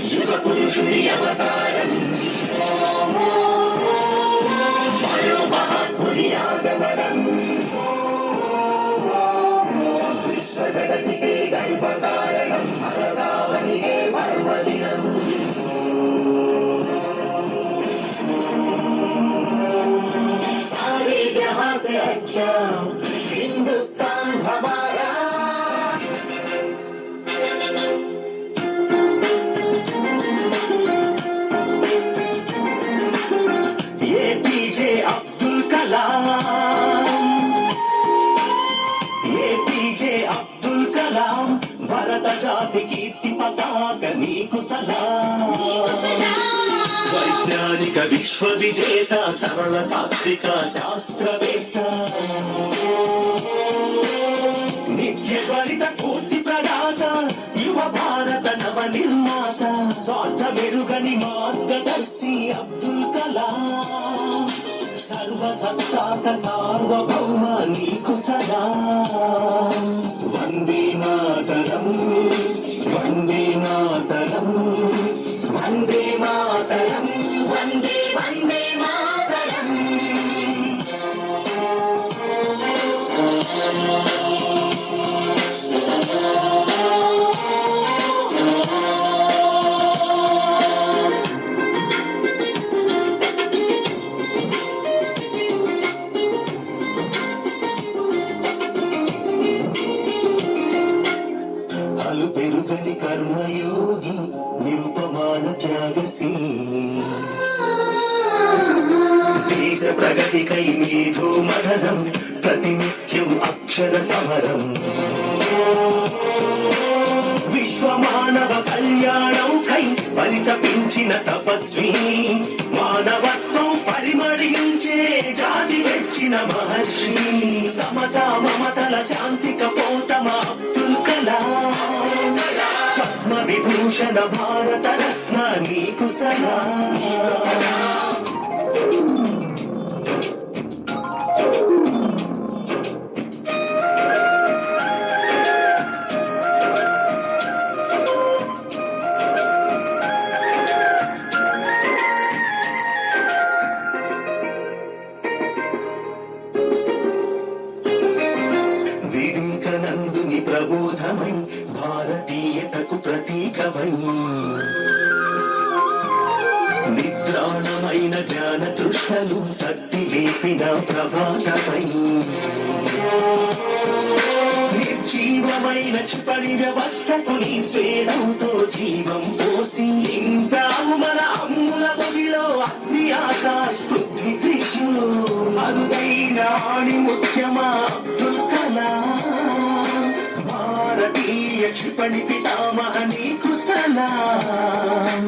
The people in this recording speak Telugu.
యుగ పురుషుడి అవతారం మహాత్ముడి ఆగమనం విశ్వజగతికే గర్వకారణం భరతావనికే పర్వదినం सारे जहां से अच्छा हिंदुस्तान हमारा ये पीजे अब्दुल कलाम ये पीजे अब्दुल कलाम भारत जाति कीर्ति पताक नीकु सलाम వైజ్ఞానిక విశ్వ విజేత సరళ సాత్విక శాస్త్రవేత్త నిత్య త్వరిత స్ఫూర్తి ప్రదాత యువ భారత నవ నిర్మాత స్వార్థ మెరుగని మార్గదర్శి అబ్దుల్ కలాం సర్వ సత్తాక సార్వభౌమ నీకు సదా వందే మాతరం వందే మాతరం వందే మాతరం వందే వందే మాతరం అలు పెరుగని కర్మయోగి నిరుపమాన త్యాగశీలి దేశ ప్రగతికై మేధో మదనం ప్రతినిత్యం అక్షర సమరం విశ్వమానవ కళ్యాణంకై పరితపించిన తపస్వి మానవత్వం పరిమళించే జాతి వెచ్చిన మహర్షి సమతా మమతల శాంతి కపోతమ అబ్దుల్ కలాం పద్మ విభూషణ భారత రత్న నీకు సలాం వివేకానందుని ప్రబోధమై భారతీయతకు ప్రతీకవై నిద్రాణమైన జ్ఞాన తృష్ణను తట్టి లేపిన ప్రభాతమై నిర్జీవమైన క్షిపణి వ్యవస్థకు నీ స్వేదంతో జీవం పోసి నింపావు మన అమ్ముల బదిలో అగ్ని ఆకాశ్ పృథ్వీ త్రిషు అరుదైన ఆణి ముఖ్యమా అబ్దుల్ కలాం భారతీయ క్షిపణి పితామహ నీకు సలాం